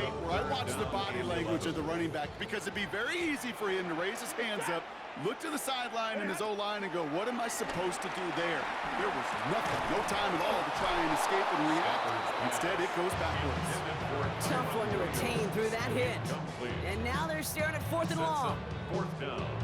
tape where I watch the body language of the running back because it'd be very easy for him to raise his hands up, look to the sideline in his O-line and go, what am I supposed to do there? There was nothing, no time at all to try and escape and react. Instead, it goes backwards. Tough one to retain through that hit. And now they're staring at 4th and long.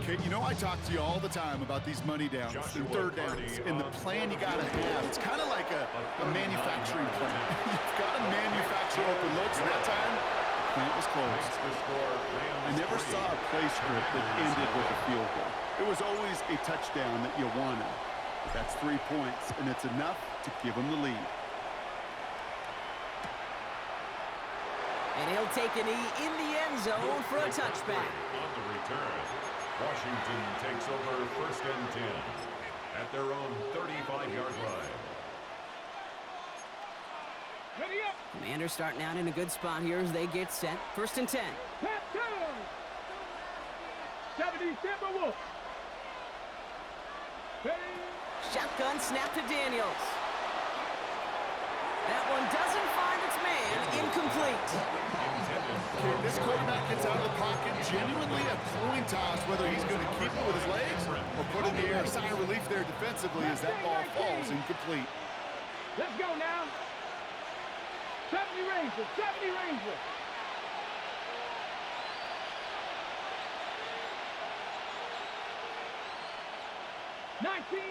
Okay, you know I talk to you all the time about these money downs and third downs and the plan you got to have. It's kind of like a manufacturing plant. You've got to manufacture open looks, and that time, the plant was closed. I never saw a play script that ended with a field goal. It was always a touchdown that you wanted. That's 3 points, and it's enough to give them the lead. And he'll take a knee in the end zone for a touchback. On the return, Washington takes over 1st and 10 at their own 35-yard line. Ready up. Commanders starting out in a good spot here as they get set. 1st and 10. Tap down. 70 Timberwolves. Ready. Shotgun snap to Daniels. That one doesn't find its man. Incomplete. Okay, this quarterback gets out of the pocket, genuinely a coin toss, whether he's going to keep it with his legs or put it in the air. Sign of relief there defensively as that ball falls incomplete. Let's go now. 70 Rangers, 70 Rangers.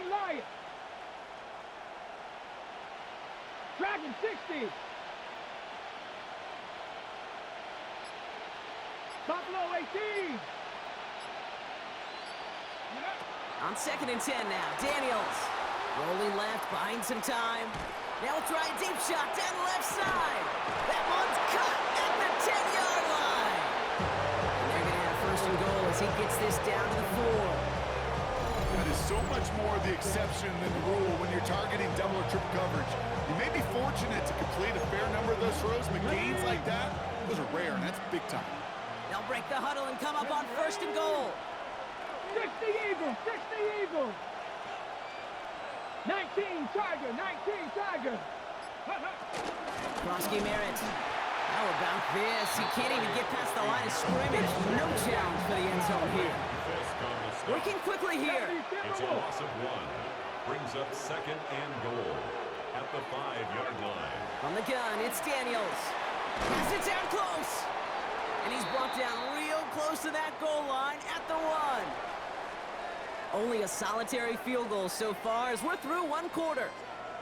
Lions. Dragon 60. Buffalo 18. On 2nd and 10 now, Daniels. Rolling left, buying some time. Now we'll try a deep shot down the left side. That one's cut at the 10-yard line. And they're going to have 1st and goal as he gets this down to the 4. That is so much more the exception than the rule when you're targeting double or triple coverage. You may be fortunate to complete a fair number of those throws, but gains like that, those are rare, and that's big time. They'll break the huddle and come up on 1st and goal. 60 Eagles, 60 Eagles. 19 Tiger, 19 Tiger. Krosky Merritt. How about this? He can't even get past the line of scrimmage. No challenge for the end zone here. Working quickly here. It's a loss of 1. Brings up 2nd and goal at the 5-yard line. From the gun, it's Daniels. Pass it down close. And he's brought down real close to that goal line at the 1. Only a solitary field goal so far as we're through 1 quarter.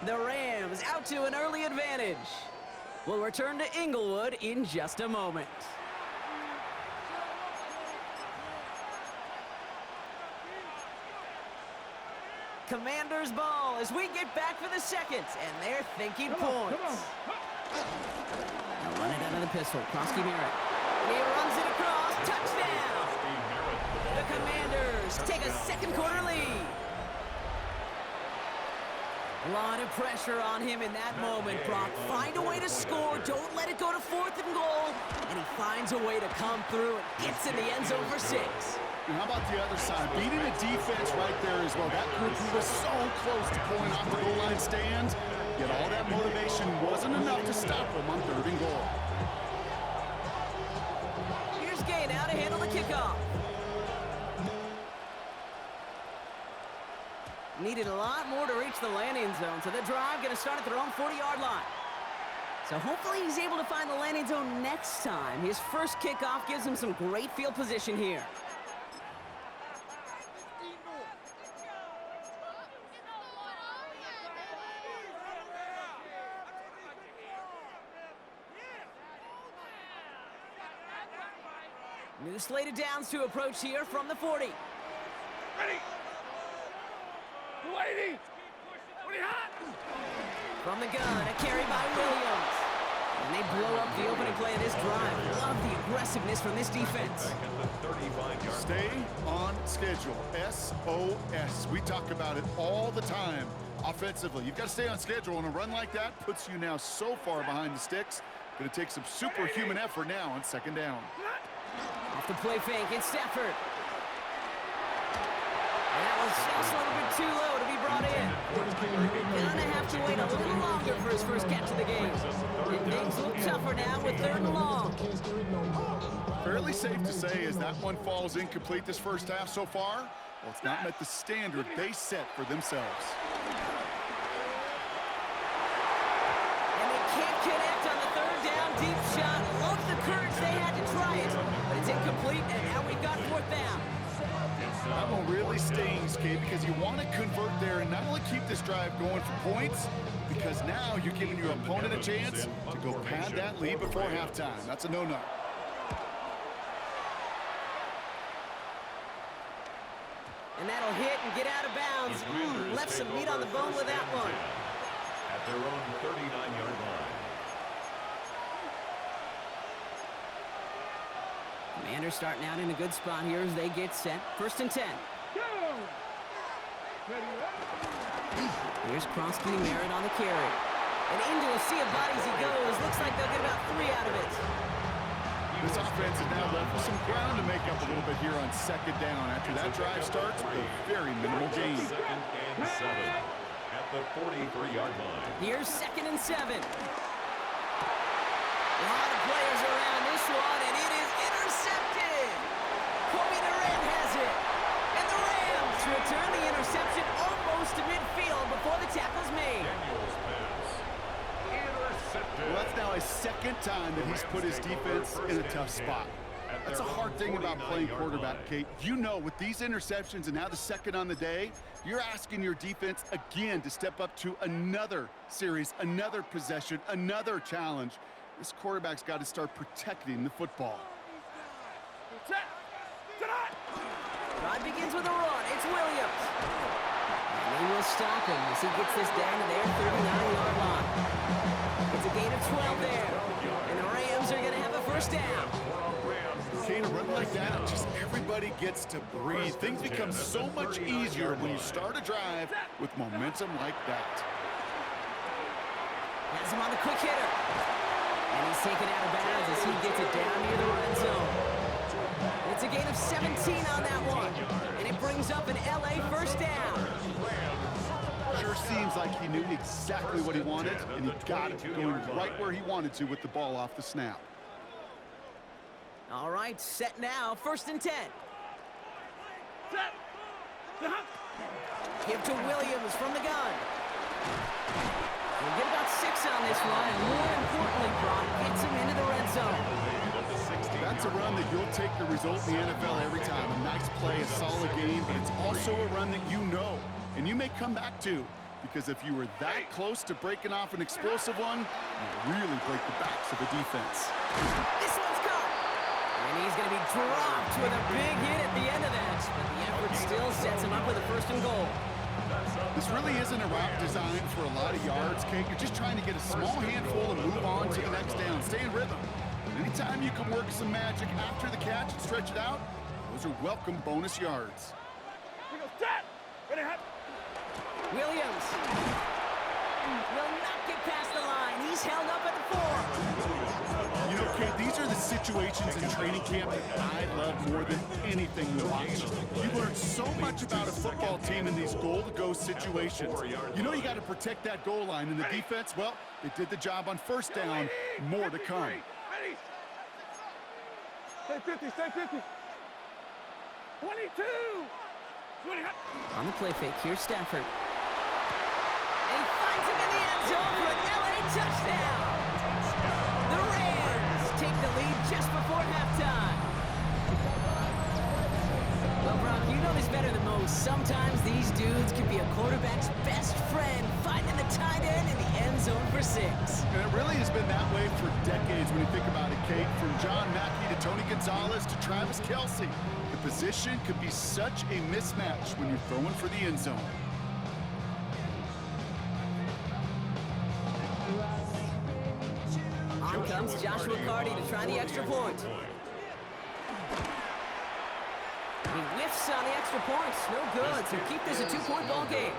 The Rams out to an early advantage. We'll return to Inglewood in just a moment. Commanders ball as we get back for the 2nd, and they're thinking points. They'll run it out of the pistol. Krosky Merritt. He runs it across. Touchdown! The Commanders take a 2nd quarter lead. A lot of pressure on him in that moment, Brock. Find a way to score. Don't let it go to 4th and goal. And he finds a way to come through and gets in the end zone for 6. And how about the other side? Beating the defense right there as well. That group who was so close to pulling off the goal line stand, yet all that motivation wasn't enough to stop them on 3rd and goal. Here's Gay now to handle the kickoff. Needed a lot more to reach the landing zone, so the drive going to start at their own 40-yard line. So hopefully he's able to find the landing zone next time. His first kickoff gives him some great field position here. New slate of downs to approach here from the 40. Ready. Waiting. From the gun, a carry by Williams. And they blow up the opening play of this drive. Love the aggressiveness from this defense. Stay on schedule. SOS. We talk about it all the time offensively. You've got to stay on schedule, and a run like that puts you now so far behind the sticks. Going to take some superhuman effort now on 2nd down. Off the play fake, it's Stafford. And that was just a little bit too low to be brought in. Gonna have to wait a little longer for his first catch of the game. And things look tougher now with 3rd and long. pretty safe to say as that one falls incomplete this first half so far, well, it's not met the standard they set for themselves. And they can't connect on the third down deep shot. Love the courage they had to try it, but it's incomplete, and now we've got fourth down. That one really stings, Kate, because you want to convert there and not only keep this drive going for points, because now you're giving your opponent a chance to go pad that lead before halftime. That's a no-no. And that'll hit and get out of bounds. Left some meat on the bone with that one. At their own 39-yard line. Commanders starting out in a good spot here as they get set. First and 10. Go! Ready, ready. Here's Krosky Merritt on the carry. And into a sea of bodies he goes. Looks like they'll get about 3 out of it. This offense is now left with some ground to make up a little bit here on second down after that drive starts with a very minimal gain. Second and 7 at the 43-yard line. Here's second and 7. A lot of players around this one, and it is intercepted. Kobe Durant has it. And the Rams return the interception almost to midfield before the tackle's made. Daniels pass. Intercepted. Well, that's now a second time that he's put his defense in a tough spot. That's a hard thing about playing quarterback, Kate. You know, with these interceptions and now the second on the day, you're asking your defense again to step up to another series, another possession, another challenge. This quarterback's got to start protecting the football. Drive begins with a run. It's Williams. And they will stop him as he gets this down to their 39-yard line. It's a gain of 12 there. And the Rams are going to have a first down. Kane, a run like that, just everybody gets to breathe. Things become so much easier when you start a drive with momentum like that. Has him on the quick hitter. And he's taken out of bounds as he gets it down near the red zone. It's a gain of 17 on that one. And it brings up an LA first down. Sure seems like he knew exactly what he wanted, and he got it going right where he wanted to with the ball off the snap. All right, set now. First and 10. Give to Williams from the gun. We'll get about 6 on this one, and more importantly, Brock gets him into the red zone. That's a run that you'll take the result in the NFL every time. A nice play, a solid game, but it's also a run that you know, and you may come back to, because if you were that close to breaking off an explosive one, you really break the backs of the defense. This one's caught. And he's going to be dropped with a big hit at the end of that, but the effort still sets him up with a first and goal. This really isn't a route designed for a lot of yards, Kate. You're just trying to get a small handful and move on to the next down. Stay in rhythm. And anytime you can work some magic after the catch and stretch it out, those are welcome bonus yards. Williams will not get past the line. He's held up at the 4. You know, Kate, these are the situations in training camp that I love more than anything to watch. You learn so much about a football team in these goal-to-go situations. You know you got to protect that goal line, and the defense, well, they did the job on first down. More to come. Stay 50, stay 50. 22. On the play fake, here's Stafford. And he finds him in the end zone for an LA touchdown. The Rams take the lead just before halftime. Well, Brock, you know this better than most. Sometimes these dudes can be a quarterback's best friend, finding the tight end in the end zone for 6. And it really has been that way for decades when you think about it, Kate. From John Mackey to Tony Gonzalez to Travis Kelce. The position could be such a mismatch when you're throwing for the end zone. On comes Joshua Carty to try the extra point. He whiffs on the extra points. No good. So keep this a 2-point ball game.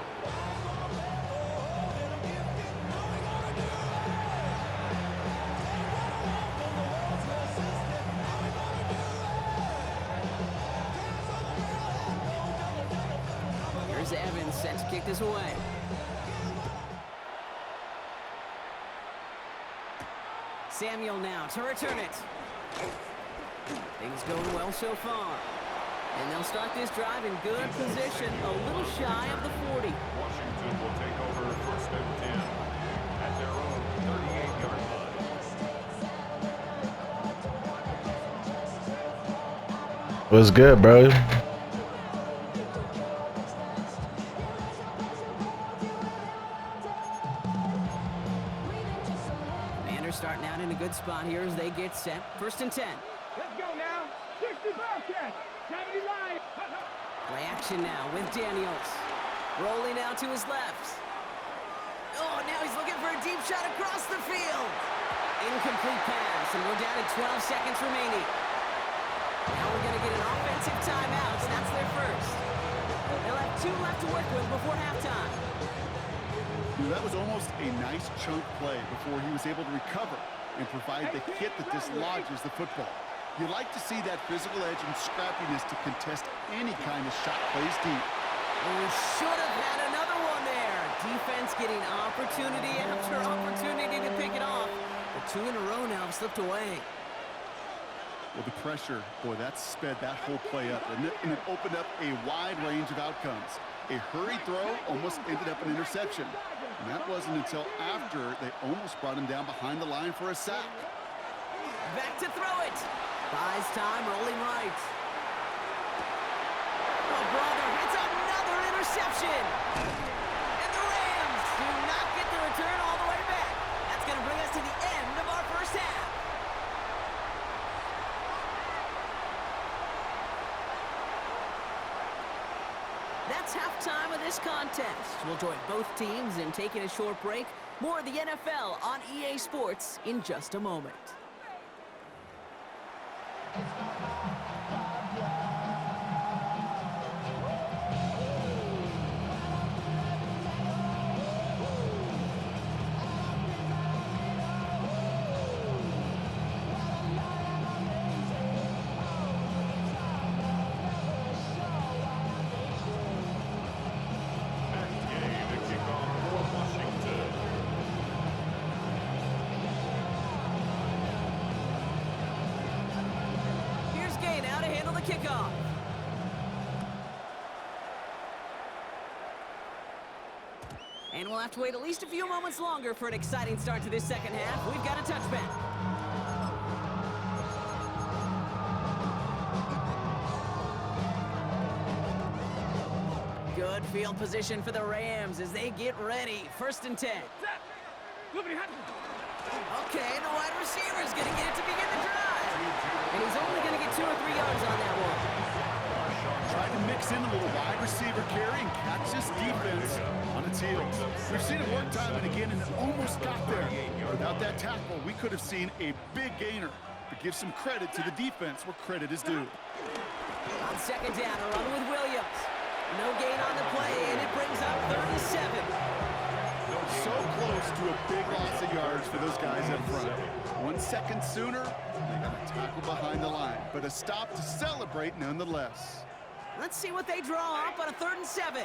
Here's Evans set to kick this away. Samuel now to return it. Things going well so far. And they'll start this drive in good position, a little shy of the 40. Washington will take over first and 10 at their own 38-yard line. What's good, bro? Commanders starting out in a good spot here as they get set. First and 10. Let's go now. 60 Bobcats. 70 live. Play action now with Daniels. Rolling out to his left. Oh, now he's looking for a deep shot across the field. Incomplete pass, and we're down to 12 seconds remaining. Now we're going to get an offensive timeout, so that's their first. They'll have 2 left to work with before halftime. That was almost a nice chunk play before he was able to recover and provide the hit that dislodges the football. You like to see that physical edge and scrappiness to contest any kind of shot plays deep. We should have had another one there. Defense getting opportunity after opportunity to pick it off. But 2 in a row now have slipped away. Well, the pressure, boy, that sped that whole play up, and it opened up a wide range of outcomes. A hurried throw almost ended up an interception. And that wasn't until after they almost brought him down behind the line for a sack. Back to throw it. Buys time, rolling right. Oh, brother, it's another interception. And the Rams do not get the return all the way back. That's going to bring us to the end of our first half. That's halftime of this contest. We'll join both teams in taking a short break. More of the NFL on EA Sports in just a moment. Kickoff. And we'll have to wait at least a few moments longer for an exciting start to this second half. We've got a touchback. Good field position for the Rams as they get ready. First and 10. Okay, the wide receiver is going to get it to begin the drive. And he's only going to get 2 or 3 yards on that one. Tried to mix in a little wide receiver carry and catch this defense on its heels. We've seen it work time and again, and it almost got there. Without that tackle, we could have seen a big gainer. But give some credit to the defense where credit is due. On second down, a run with Williams. No gain on the play, and it brings up 37. So close to a big loss of yards for those guys up front. 1 second sooner, they got a tackle behind the line, but a stop to celebrate nonetheless. Let's see what they draw up on a 3rd and 7.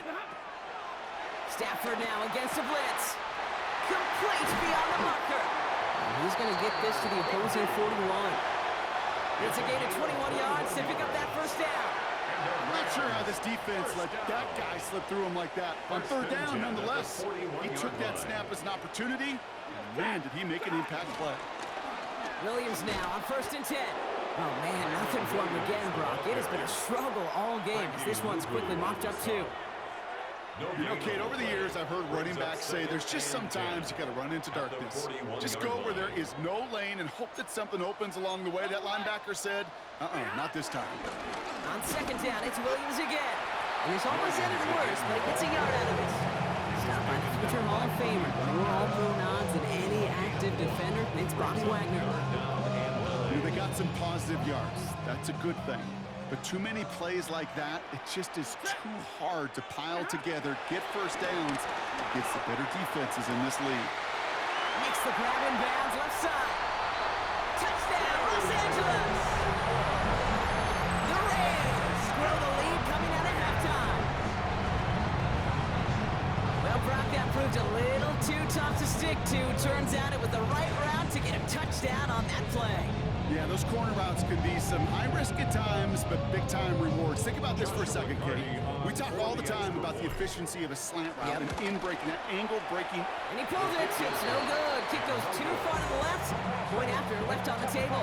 Stafford now against a blitz. Complete beyond the marker. And he's going to get this to the opposing 41. It's a gain of 21 yards to pick up that first down. I'm not sure how this defense let that guy slip through him like that. On 3rd down, nonetheless, he took that snap as an opportunity, and man, did he make an impact play. Williams now on 1st and 10. Oh, man, nothing for him again, Brock. It has been a struggle all game as this one's quickly mopped up, too. You know, Kate, over the years, I've heard running backs say there's just sometimes you got to run into darkness. Just go where there is no lane and hope that something opens along the way. That linebacker said, not this time. On second down, it's Williams again. And this almost ended worse, but he gets a yard out of it. Stopped by the future Hall of Famer. More All-Pro nods than any active defender. It's Bobby Wagner. They got some positive yards. That's a good thing. But too many plays like that, it just is too hard to pile together, get first downs against the better defenses in this league. Makes the grab in bounds left side. Touchdown, Los Angeles! The Rams grow the lead coming out of halftime. Well, Brock, that proved a little too tough to stick to. Turns out it was the right route to get a touchdown on that play. Yeah, those corner routes can be some high risk at times, but big time rewards. Think about this for a second, Kate. We talk all the time about the efficiency of a slant route and in breaking, that angle breaking. And he pulls it. It's no good. Kick goes too far to the left. Point after, left on the table.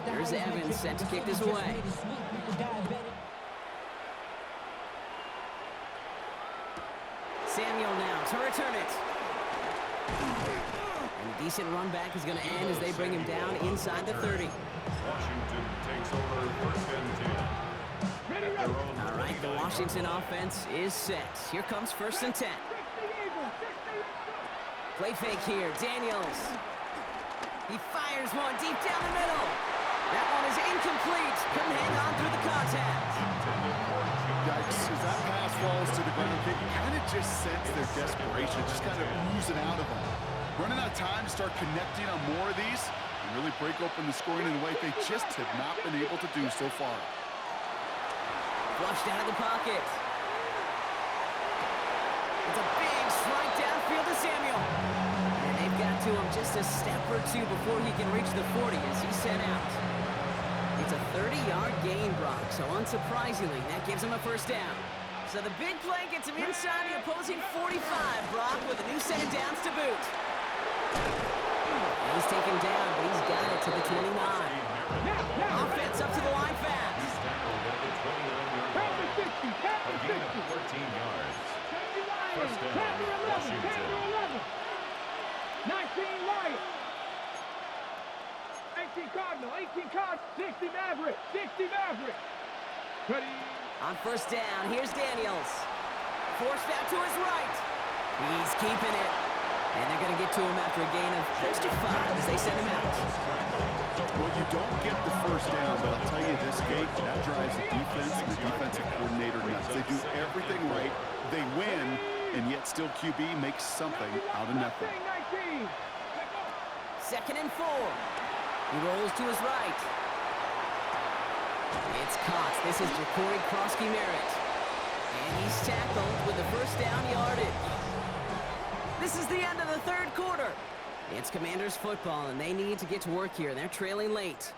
There's Evans set to kick this away. Samuel now to return it. And a decent run back is going to end as they bring him down inside the 30. Washington takes over first and 10. All right, the Washington offense is set. Here comes first and 10. Play fake here, Daniels. He fires one deep down the middle. That one is incomplete. Couldn't hang on through the contact. Yikes, as that pass falls to the ground, Kate, you kind of just sense their desperation, just kind of oozing out of them. Running out of time to start connecting on more of these and really break open the scoring in a way they just have not been able to do so far. Flushed out of the pocket. It's a big strike downfield to Samuel. And they've got to him just a step or two before he can reach the 40 as he's sent out. It's a 30-yard gain, Brock, so unsurprisingly, that gives him a first down. So the big play gets him inside the opposing 45, Brock, with a new set of downs to boot. And he's taken down, but he's got it to the 29. Offense up to the line fast. He's tackled at the 29-yard line. A gain of 14 yards. First down, Washington. 19 Lions. 18 Cardinal, 18 Cardinal, 60 Maverick, 60 Maverick. Ready? On first down, here's Daniels. Forced out to his right. He's keeping it. And they're going to get to him after a gain of close to 5 as they send him out. Well, you don't get the first down, but I'll tell you this, Kate, that drives the defense and the defensive coordinator nuts. They do everything right. They win, and yet still QB makes something out of nothing. 19. Second and 4. He rolls to his right. It's caught. This is Ja'Cory Krosky-Merritt. And he's tackled with the first down yardage. This is the end of the third quarter. It's Commanders football, and they need to get to work here. They're trailing late.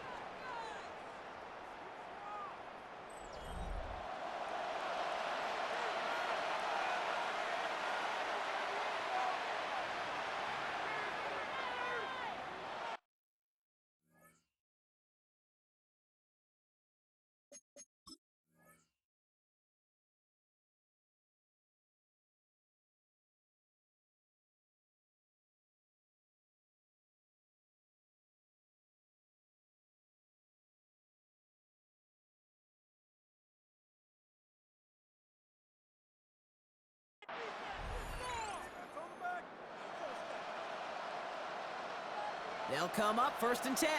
They'll come up first and 10.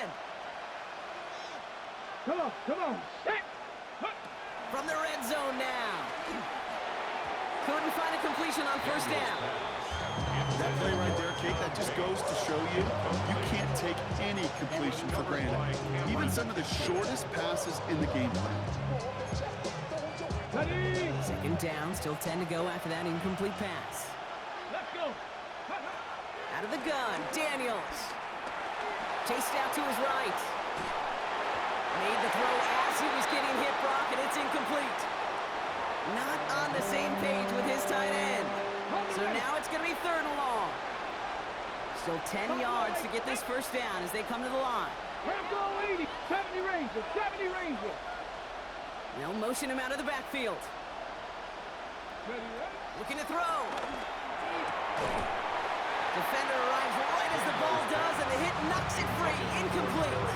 Come on, set. From the red zone now. Couldn't find a completion on first down. That play right there, Kate, that just goes to show you, you can't take any completion for granted. Even some of the shortest passes in the game plan. Ready? Second down, still 10 to go after that incomplete pass. Let's go. Out of the gun, Daniels. Chased out to his right. Made the throw as he was getting hit, Brock, and it's incomplete. Not on the same page with his tight end. So now it's going to be third and long. Still 10 yards to get this first down as they come to the line. Rambo 80, 70 Ranger, 70 Ranger. They'll motion him out of the backfield. Ready? Looking to throw. Defender arrives right as the ball does, and the hit knocks it free. Incomplete.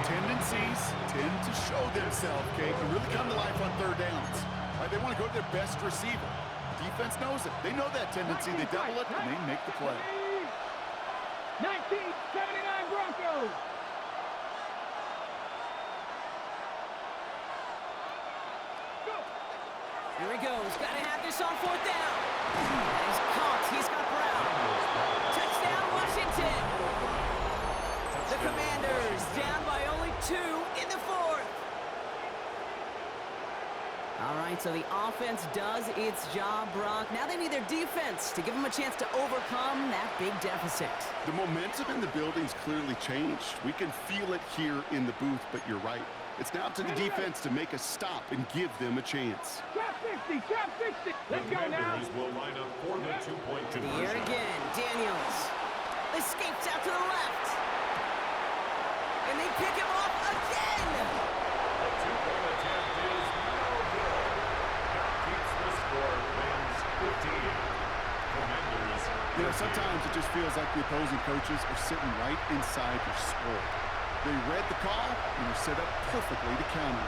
Tendencies tend to show themselves, Kate, and really come to life on third downs. Right, they want to go to their best receiver. Defense knows it. They know that tendency. They double it, and they make the play. 1979 Broncos. Here he goes. Got to have this on fourth down. And he's caught. He's got Brown. Touchdown, Washington. The Commanders down by only 2 in the fourth. All right, so the offense does its job, Brock. Now they need their defense to give them a chance to overcome that big deficit. The momentum in the building's clearly changed. We can feel it here in the booth, but you're right. It's now up to the defense to make a stop and give them a chance. Trap 60, trap 60. Let's go now. Defenders will line up for the two-point Here conversion. again, Daniels escapes out to the left. And they pick him off again. The two-point attempt is no good. That keeps the score wins 15. Commanders. You know, sometimes it just feels like the opposing coaches are sitting right inside your skull. They read the call and are set up perfectly to counter it.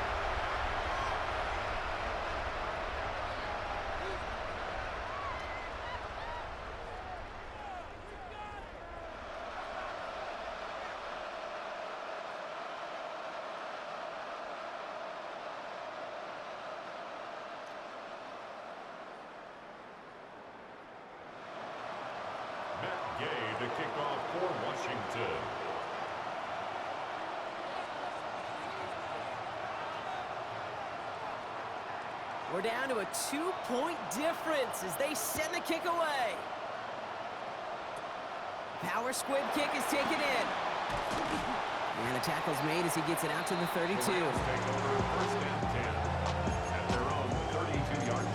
Matt Gay to kick off for Washington. We're down to a 2-point difference as they send the kick away. Power squib kick is taken in. And the tackle's made as he gets it out to the 32. The Rams take over first and 10 at their own 32-yard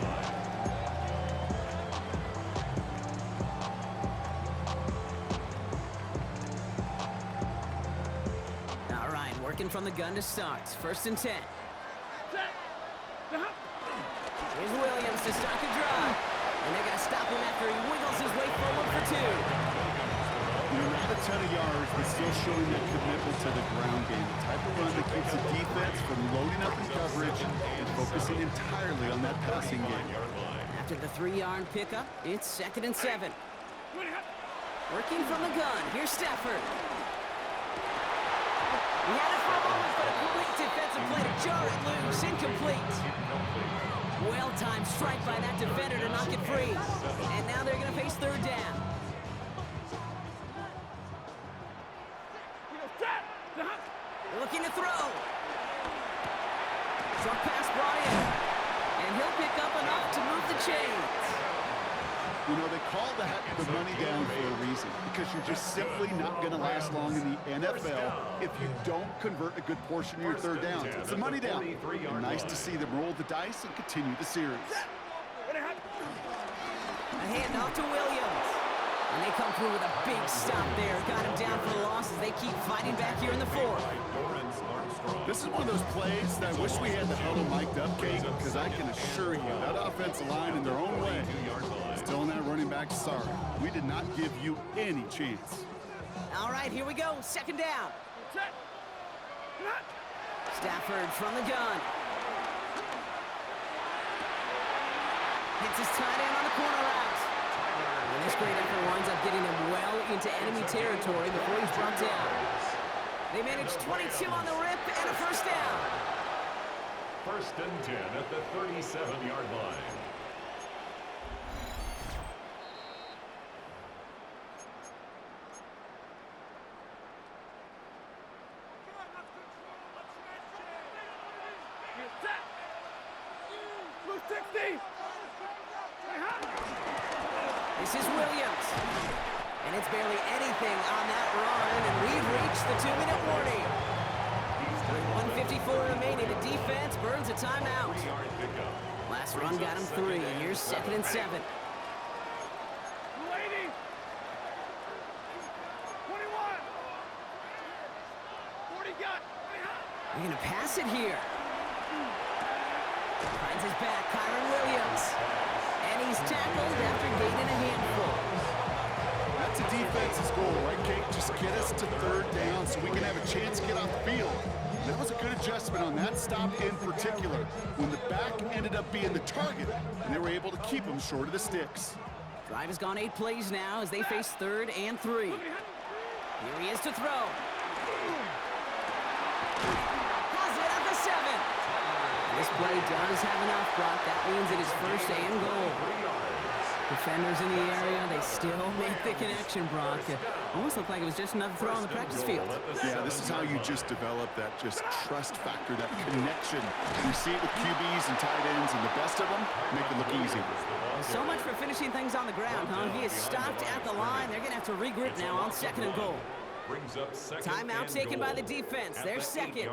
line. All right, working from the gun to start. First and 10. Here's Williams to start the drive. And they're going to stop him after he wiggles his way forward for 2. Not a ton of yards, but still showing that commitment to the ground game. The type of run that keeps the defense from loading up in coverage and focusing entirely on that passing game. After the 3-yard pickup, it's 2nd and 7. Working from the gun, here's Stafford. He had it for a moment, but a complete defensive play to jar it loose. Incomplete. Well-timed strike by that defender to knock it free. And now they're going to face 3rd down. Looking to throw. Short pass brought in. And he'll pick up enough to move the chains. You know, they call that the money down for a reason, because you're just simply not going to last long in the NFL if you don't convert a good portion of your 3rd downs. It's a money down. And nice to see them roll the dice and continue the series. A handoff to Williams. And they come through with a big stop there. Got him down for the loss as they keep fighting back here in the 4th. This is one of those plays that I wish we had the huddle mic'd up, Kate, because I can assure you that offensive line in their own way is telling that running back, sorry, we did not give you any chance. All right, here we go. 2nd down. Stafford from the gun. Hits his tight end on the corner route. And this great effort winds up getting him well into enemy territory before he's brought down. They manage 22 on the rip and a 1st down. 1st and 10 at the 37-yard line. This is Williams. And it's barely anything on that run, and we've reached the 2-minute warning. With 1:54 remaining, the defense burns a timeout. Last run got him 3, and here's 2nd and 7. 21. They're going to pass it here. Finds his back, Kyron Williams. And he's tackled after gaining a handful. That's a defense's goal, right, Kate? Just get us to 3rd down so we can have a chance to get off the field. And that was a good adjustment on that stop in particular, when the back ended up being the target, and they were able to keep him short of the sticks. Drive has gone 8 plays now as they face 3rd and 3. Here he is to throw. Has it at the 7. This play does have enough, Brock. That means it is 1st and goal. Defenders in the area, they still make the connection, Brock. Almost looked like it was just another throw on the practice field. Yeah, this is how you just develop that just trust factor, that connection. You see it with QBs and tight ends, and the best of them make it look easy. So much for finishing things on the ground, huh? He is stopped at the line. They're going to have to regroup now on 2nd and goal. Timeout taken by the defense. There's second.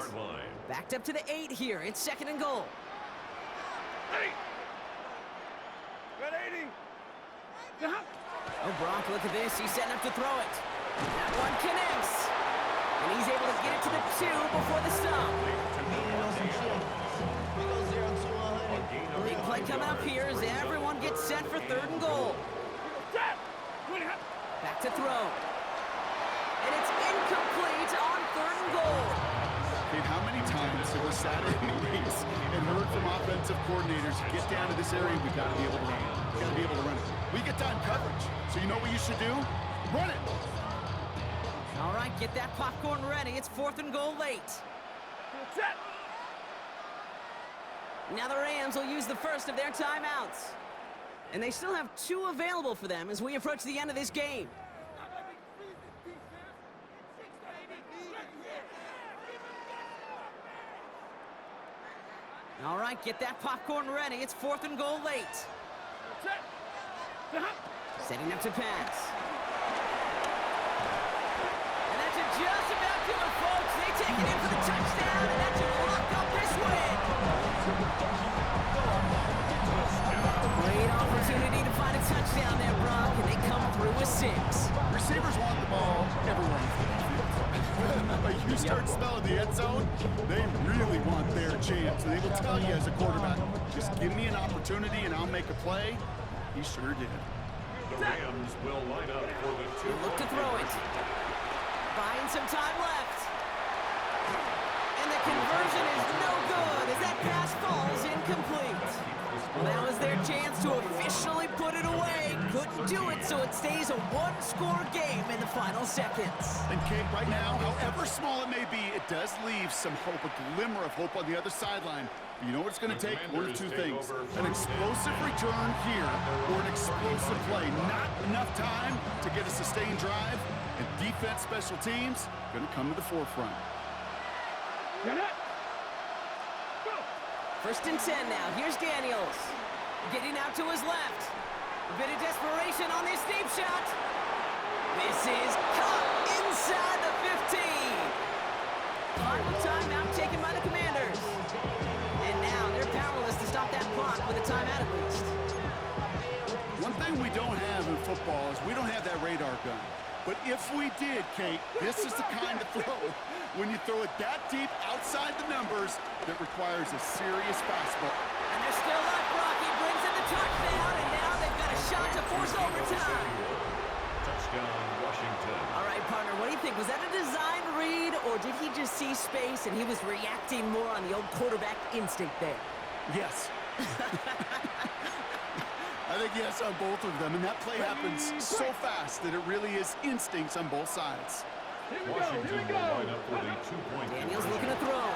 Backed up to the 8 here. It's 2nd and goal. Oh, Brock, look at this. He's setting up to throw it. That one connects. And he's able to get it to the 2 before the stop. Big play coming up here as everyone gets set for 3rd and goal. Back to throw. And it's incomplete on 3rd and goal. Hey, how many times have we sat in meetings and heard from offensive coordinators, get down to this area, we got to be able to run it. We got to be able to run it. We get time coverage. So you know what you should do? Run it. All right, get that popcorn ready. It's 4th and goal late. Now the Rams will use the first of their timeouts. And they still have 2 available for them as we approach the end of this game. All right, get that popcorn ready. It's 4th and goal late. Setting up to pass. And that's just about to it, folks. They take it in for the touchdown, and that should lock up this win. Great opportunity to find a touchdown there, Brock, and they come through with 6. Receivers want the ball everywhere. But you start smelling the end zone, they really want their chance. And they will tell you as a quarterback, just give me an opportunity and I'll make a play. He sure did. The Rams will line up for the 2. Look to throw it. Buying some time left. And the conversion is no good as that pass falls incomplete. Well, that was their chance to officially put it away. Couldn't do it, so it stays a 1-score game in the final seconds. And Kate, right now, however small it may be, it does leave some hope, a glimmer of hope on the other sideline. But you know what it's going to take? 1 of 2 things. An explosive return here or an explosive play. Not enough time to get a sustained drive. And defense, special teams, going to come to the forefront. 1st and 10 now. Here's Daniels. Getting out to his left. A bit of desperation on this deep shot. This is caught inside the 15. Final timeout taken by the Commanders. And now they're powerless to stop that clock with a timeout at least. One thing we don't have in football is we don't have that radar gun. But if we did, Kate, this is the kind of throw, when you throw it that deep outside the numbers, that requires a serious fastball. And they're still up, Rocky brings in the touchdown, and now they've got a shot to force overtime. Touchdown, Washington. All right, partner, what do you think? Was that a design read, or did he just see space and he was reacting more on the old quarterback instinct there? Yes. I think yes on both of them, and that play happens so fast that it really is instincts on both sides. Washington will line up for the 2-point Daniels looking to throw.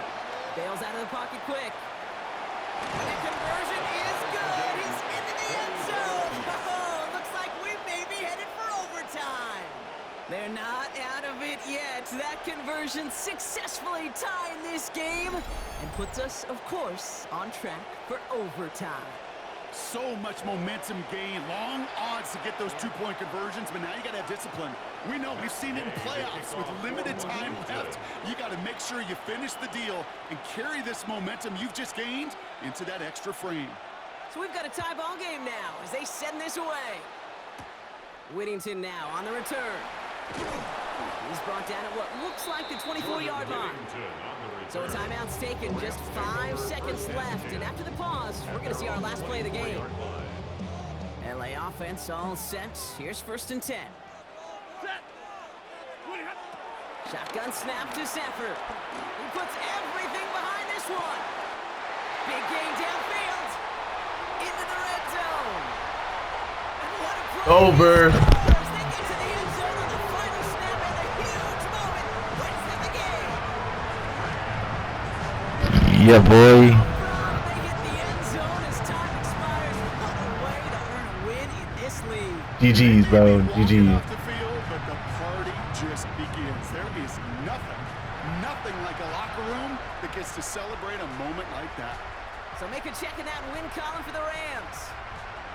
Bails out of the pocket quick. And the conversion is good. He's into the end zone. Oh, looks like we may be headed for overtime. They're not out of it yet. That conversion successfully tying this game and puts us, of course, on track for overtime. So much momentum gain, long odds to get those 2-point conversions, but now you got to have discipline. We know, we've seen it in playoffs with limited time left. You got to make sure you finish the deal and carry this momentum you've just gained into that extra frame. So we've got a tie ball game now as they send this away. Whittington now on the return. He's brought down at what looks like the 24-yard line. So a timeout's taken, just 5 seconds left, and after the pause, we're going to see our last play of the game. LA offense all set. Here's 1st and 10. Shotgun snap to Stafford. He puts everything behind this one. Big gain downfield. Into the red zone. And what a play. Over. They get to the end zone on the final snap, and a huge moment wins them the game. Yeah, boy. They hit the end zone as time expires. What a way to earn a win in this lead. They GG's, may bro. be walking GG. off the field, but the party just begins. There is nothing like a locker room that gets to celebrate a moment like that. So make a check in that win column for the Rams.